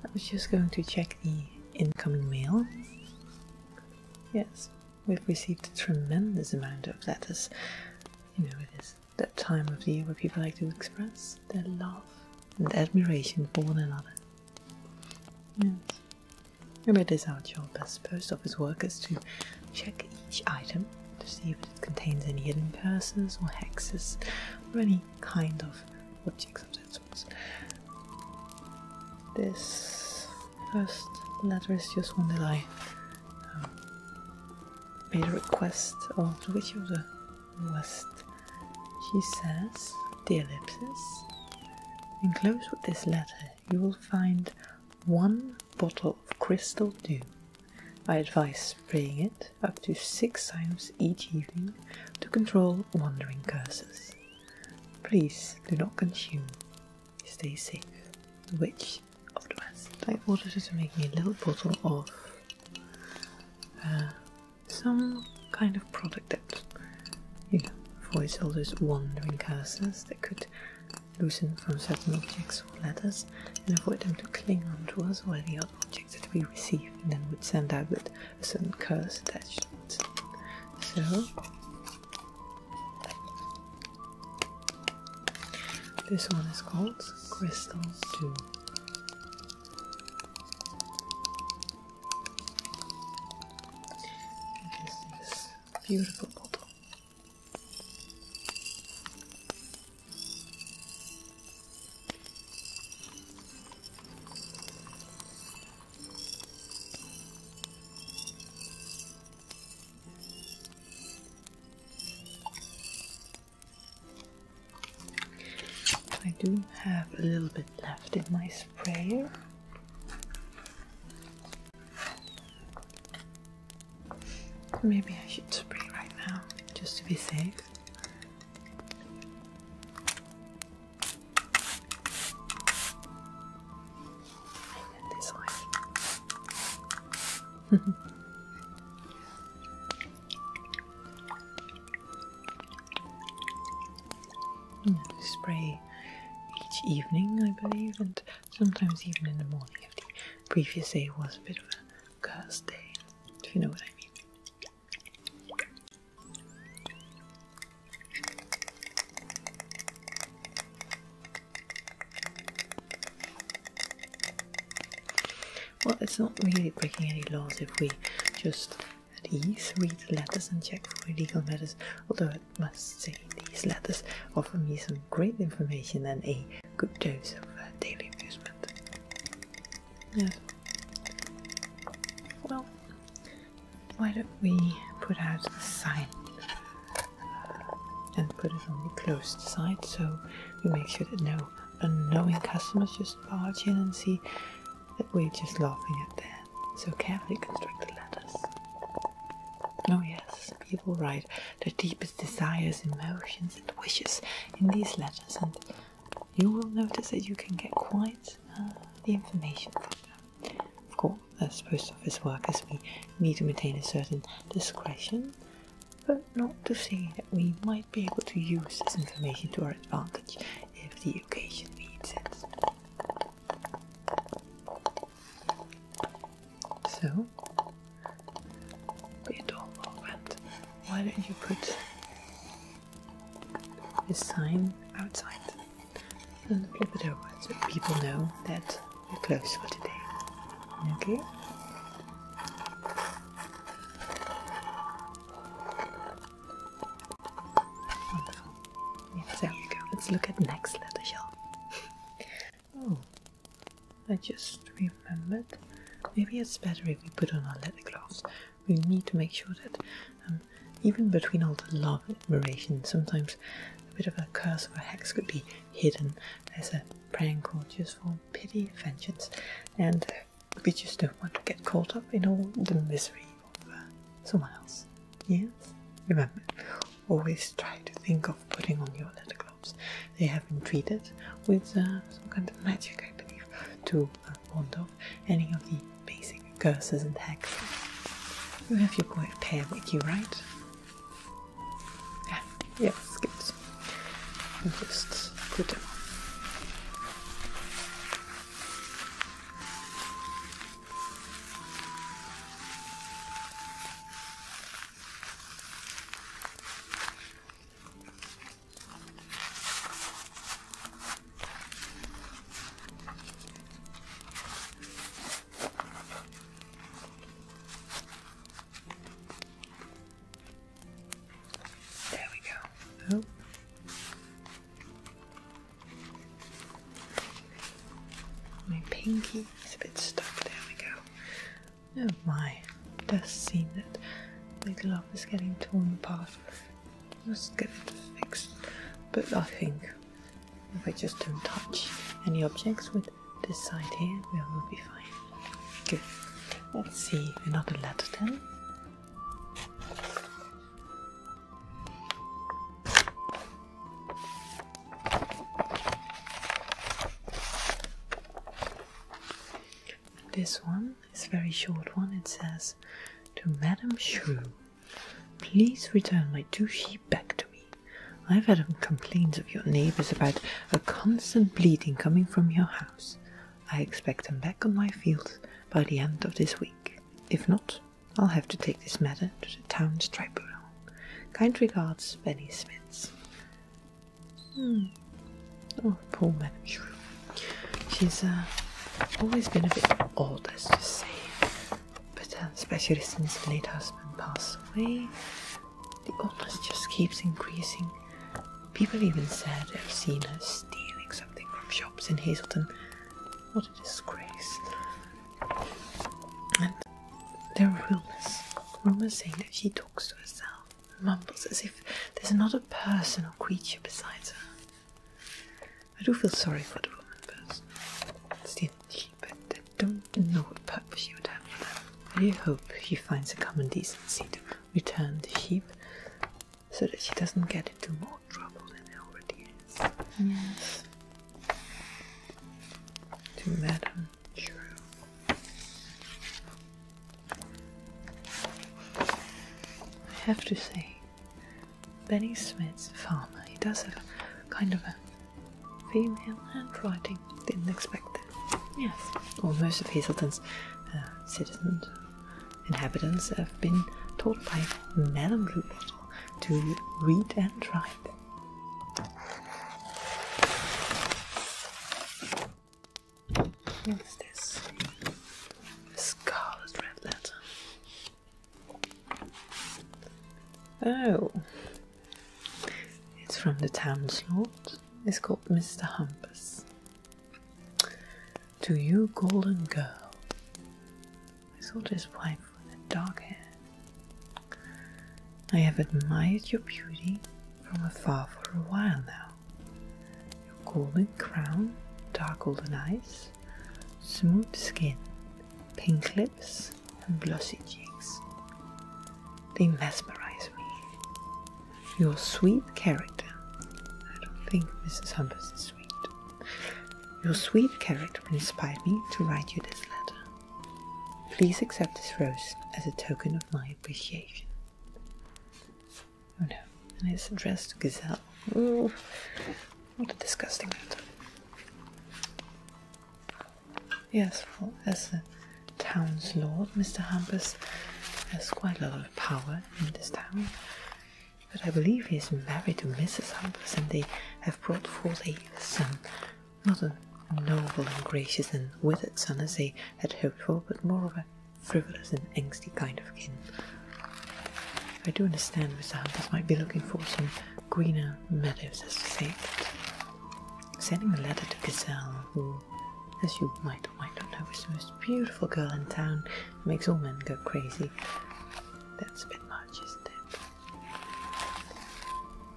I was just going to check the incoming mail. Yes, we've received a tremendous amount of letters. You know, it is that time of the year where people like to express their love and admiration for one another. Yes. And it is our job as post office workers to check each item to see if it contains any hidden curses or hexes or any kind of objects of that sort. This first letter is just one that I made a request of the Witch of the West. She says, "Dear Ellipsis, enclosed with this letter you will find 1 bottle of crystal dew. I advise spraying it up to 6 times each evening to control wandering curses. Please do not consume. Stay safe. The Witch of the West." I ordered her to make me a little bottle of some kind of product that, you know, avoids all those wandering curses that could loosen from certain objects or letters and avoid them to cling onto us or any other objects that we receive and then would send out with a certain curse attached to it. So, this one is called Crystal Dew. It is this beautiful bottle. I do have a little bit left in my sprayer. Maybe I should spray right now, just to be safe. And this one. Spray each evening, I believe, and sometimes even in the morning if the previous day was a bit of a cursed day, if you know what I mean. Well, it's not really breaking any laws if we just at ease read the letters and check for illegal matters, although I must say these letters offer me some great information and a good dose of daily amusement. Yes. Well, why don't we put out a sign and put it on the closed side so we make sure that no unknowing customers just barge in and see that we're just laughing at their so carefully constructed letters. Oh yes, people write their deepest desires, emotions and wishes in these letters, and you will notice that you can get quite the information from them. Of course, as post office workers we need to maintain a certain discretion, but not to say that we might be able to use this information to our advantage if the occasion needs it. So, be adorable, and why don't you put this sign outside and flip it over so people know that we're closed for today. Okay? Wonderful. Yes, there we go. Let's look at the next letter, shall we? Oh, I just remembered. Maybe it's better if we put on our leather gloves. We need to make sure that even between all the love and admiration, sometimes a bit of a curse or a hex could be hidden as a prank or just for pity, vengeance, and we just don't want to get caught up in all the misery of someone else. Yes? Remember, always try to think of putting on your leather gloves. They have been treated with some kind of magic, I believe, to ward off any of the basic curses and hexes. You have your pair with you, right? Yeah, yes, good. And just put them on. Oh my, it does seem that my glove is getting torn apart. Must get it fixed. But I think if I just don't touch any objects with this side here, we'll be fine. Good. Let's see another letter then. This one is a very short one. It says, "To Madame Shrew, please return my 2 sheep back to me. I've had complaints of your neighbors about a constant bleating coming from your house. I expect them back on my fields by the end of this week. If not, I'll have to take this matter to the town's tribunal. Kind regards, Benny Smiths." Oh, poor Madame Shrew. She's always been a bit odd, as to say, but especially since her late husband passed away, the oddness just keeps increasing. People even said they've seen her stealing something from shops in Hazelton. What a disgrace. And there are rumors saying that she talks to herself, mumbles as if there's another person or creature besides her. I do feel sorry for the woman, but still, I don't know what purpose she would have for them. I do hope she finds a common decency to return the sheep, so that she doesn't get into more trouble than it already is. Yes. To Madame Shrew. I have to say, Benny Smith's farmer, he does have kind of a female handwriting. Didn't expect it. Yes. Well, most of Hazelton's citizens, inhabitants, have been taught by Madame Bluebottle to read and write. What's this? A scarlet red letter. Oh. It's from the town's lord. It's called Mr. Humpus. To you, golden girl. I thought his wife had dark hair. I have admired your beauty from afar for a while now. Your golden crown, dark golden eyes, smooth skin, pink lips, and glossy cheeks. They mesmerize me. Your sweet character. I don't think Mrs. Humpus is sweet. Your sweet character inspired me to write you this letter. Please accept this rose as a token of my appreciation. Oh no, and it's addressed to Gazelle. Oh, what a disgusting letter. Yes, well, as the town's lord, Mr. Humpus has quite a lot of power in this town. But I believe he is married to Mrs. Humpus, and they have brought forth a son. Not a noble and gracious and withered son as they had hoped for, but more of a frivolous and angsty kind of kin. I do understand Mr. Humpus might be looking for some greener meadows, as to say, but sending a letter to Gazelle, who, as you might or might not know, is the most beautiful girl in town, makes all men go crazy. That's a bit much, isn't it?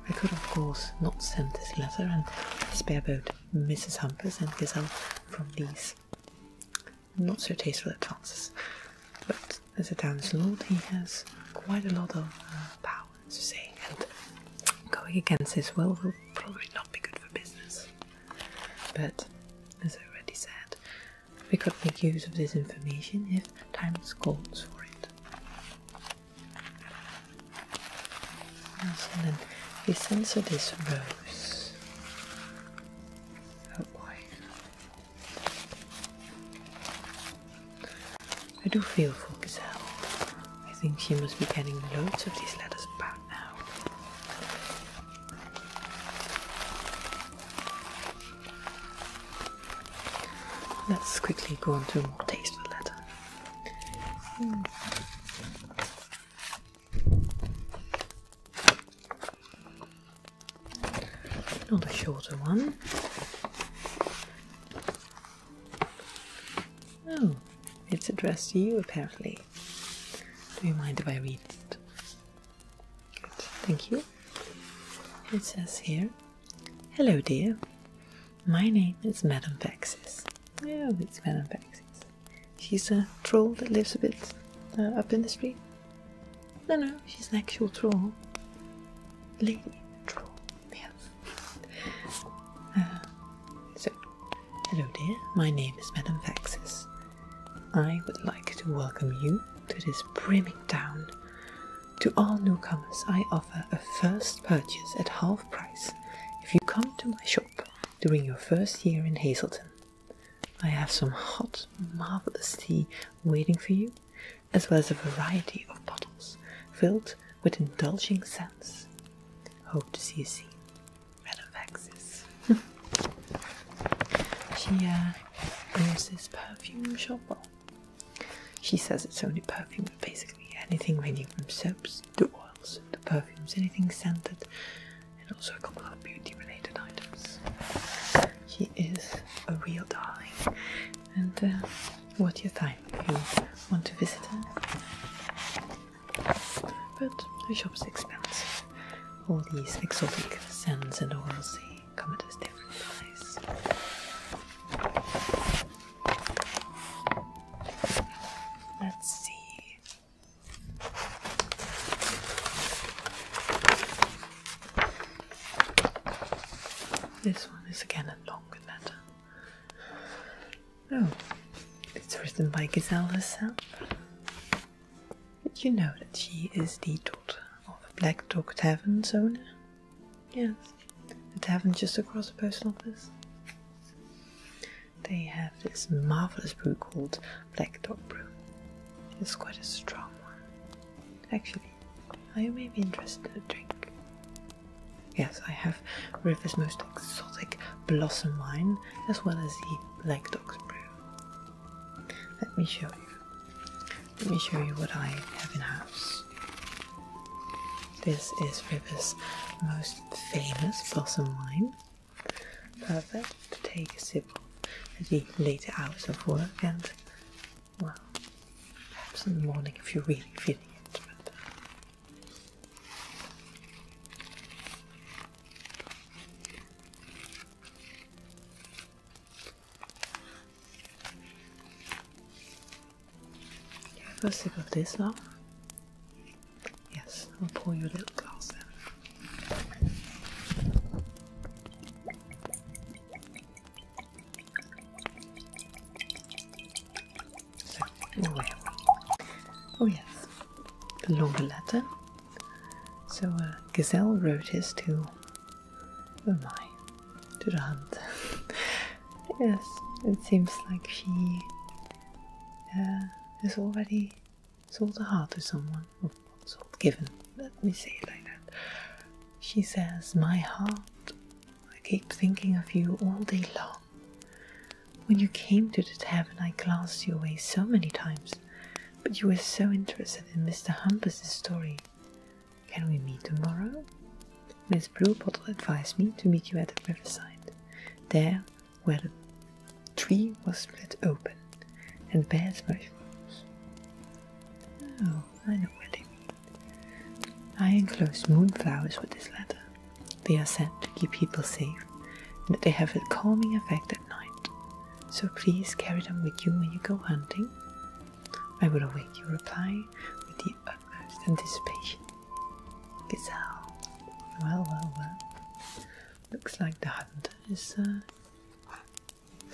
I could, of course, not send this letter and spare both Mrs. Humpus and Gazelle from these not so tasteful advances. But as a town's lord, he has quite a lot of power, to say, and going against his will probably not be good for business. But, as I already said, we could make use of this information if time calls for it. Yes, and then he sends her this rose. Oh boy. I do feel for Gazelle. I think she must be getting loads of these letters about now. Let's quickly go on to a more tasteful letter. Not a shorter one. Oh, it It's addressed to you, apparently. Do you mind if I read it? Good, thank you. It says here, "Hello, dear. My name is Madame Vexis." Oh, it's Madame Vexis. She's a troll that lives a bit up in the street. No, she's an actual troll. Lady troll, yes. So, hello, dear. My name is Madame Vexis. I would like to welcome you to this brimming town. To all newcomers, I offer a first purchase at half price if you come to my shop during your first year in Hazelton. I have some hot, marvelous tea waiting for you, as well as a variety of bottles filled with indulging scents. Hope to see you soon, Madame Vexis. She owns this perfume shop. Well, she says it's only perfume, but basically anything ranging from soaps to oils to perfumes, anything scented, and also a couple of beauty-related items. She is a real darling. And what's your time if you want to visit her? But her shop's expensive. All these exotic scents and oils, they come at a different price. Let's see. This one is again a longer letter. Oh, it's written by Gazelle herself. Did you know that she is the daughter of a Black Dog Tavern's owner? Yes, the tavern just across the post office. They have this marvelous brew called Black Dog Brew. It's quite a strong one. Actually, are you maybe interested in a drink? Yes, I have River's most exotic blossom wine, as well as the Black Dog's brew. Let me show you. Let me show you what I have in house. This is River's most famous blossom wine. Perfect to take a sip of at the later hours of work and, well, perhaps in the morning if you're really feeling it. Have a sip of this, love. Yes, I'll pour you a little glass then. So, where were we? Oh yes, the longer letter. So Gazelle wrote this to, oh my, to the hunt. Yes, it seems like she has already sold her heart to someone, or sold, given, let me say it like that. She says, "My heart, I keep thinking of you all day long. When you came to the tavern, I glanced you away so many times, but you were so interested in Mr. Humpus' story. Can we meet tomorrow? Miss Bluebottle advised me to meet you at the riverside, there where the tree was split open, and bears mushrooms." Oh, I know where they mean. I enclosed moonflowers with this letter. They are said to keep people safe, and that they have a calming effect at night. So please carry them with you when you go hunting. I will await your reply with the utmost anticipation. Gazelle. Well. Looks like the hunter has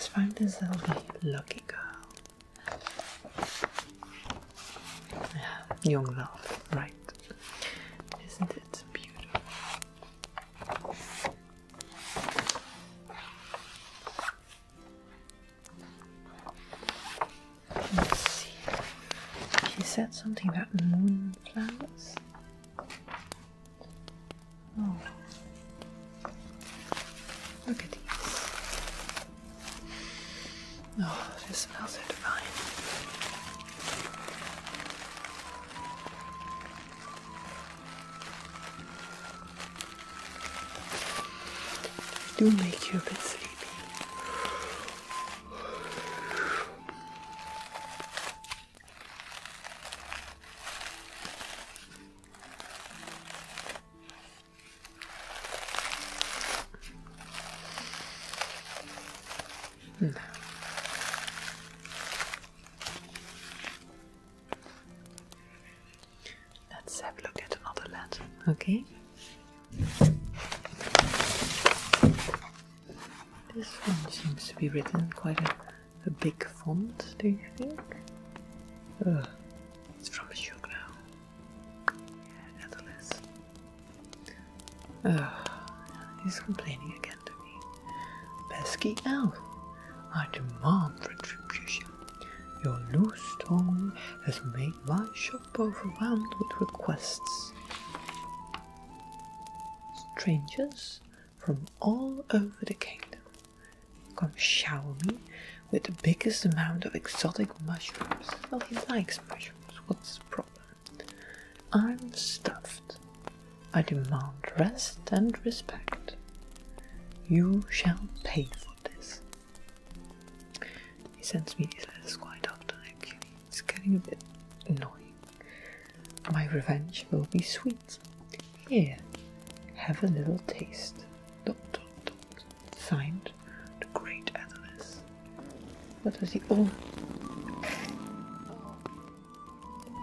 found herself a lucky girl. Young love, right? Isn't it beautiful? Let's see. She said something about moonflowers. Oh, look at these. Oh, this smells so divine. Do make you a bit sleepy. have a look at another letter, okay? This one seems to be written in quite a big font, do you think? Ugh, it's from a sugar now. Yeah, Atlas. Ugh, he's complaining again to me. Pesky elf, I demand retribution. Your loose tongue has made my shop overwhelmed with requests. Strangers from all over the kingdom come shower me with the biggest amount of exotic mushrooms. Well, he likes mushrooms. What's the problem? I'm stuffed. I demand rest and respect. You shall pay for this. He sends me these letters quite often, actually. It's getting a bit annoying. My revenge will be sweet. Here, have a little taste. ... Signed, the Great Atlas. What does he... Oh!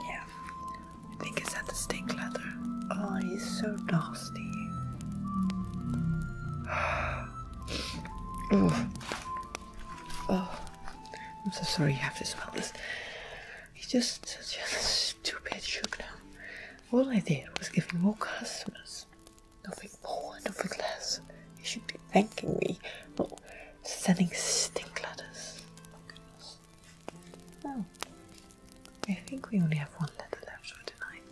Yeah, I think it's at the stink letter. Oh, he's so nasty. Oh. Oh. I'm so sorry you have to smell this. He's just such a stupid sugar. All I did was give him more customers. Nothing more, nothing less. He should be thanking me, not sending stink letters. Oh goodness. Oh. I think we only have one letter left for tonight.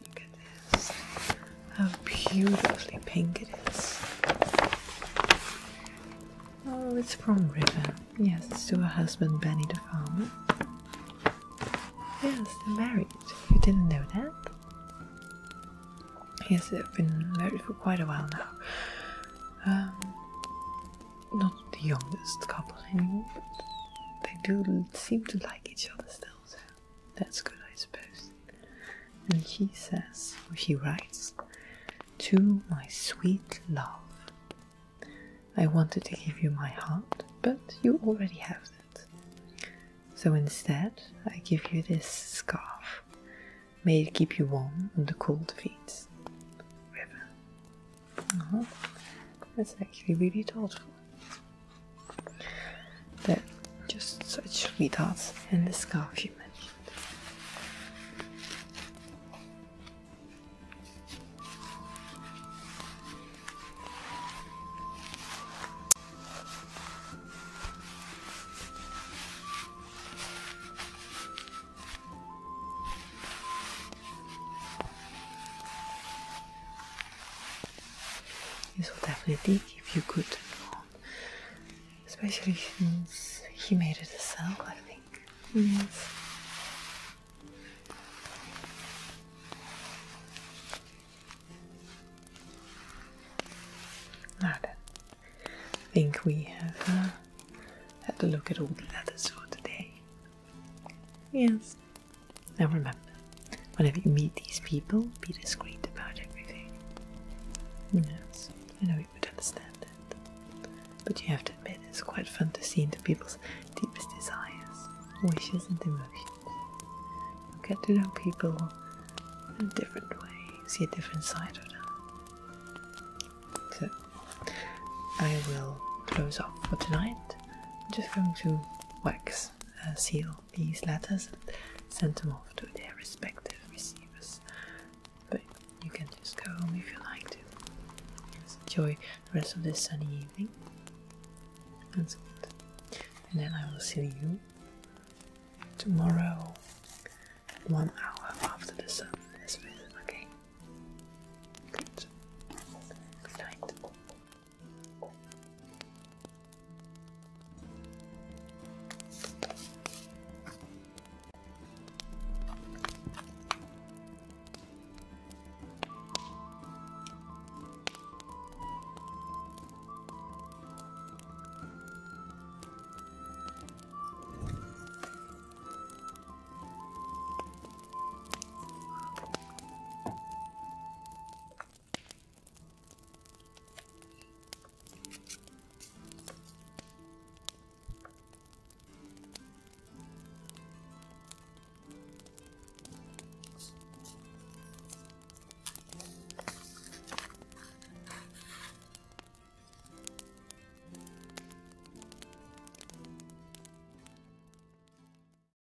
Look at this. How beautifully pink it is. Oh, it's from River. Yes, it's to her husband, Benny the farmer. Yes, they're married. You didn't know that? Yes, they've been married for quite a while now. Not the youngest couple anymore, but they do seem to like each other still, so that's good, I suppose. And she says, or she writes, to my sweet love. I wanted to give you my heart, but you already have it. So instead, I give you this scarf. May it keep you warm on the cold feet. River. That's actually really thoughtful. They're just such sweethearts, and the scarf you mentioned. This will definitely keep you good and warm, especially since he made it himself, I think. Yes. Now then, I think we have had a look at all the letters for today. Yes. Now remember, whenever you meet these people, be discreet about everything. Yes. I know you would understand that, but you have to admit it's quite fun to see into people's deepest desires, wishes and emotions. You get to know people in a different way, see a different side of them. So, I will close off for tonight. I'm just going to wax seal these letters and send them off to their respective receivers. But you can just go home if you like to. Enjoy the rest of this sunny evening. That's good. And then I will see you tomorrow, 1 hour after the sun.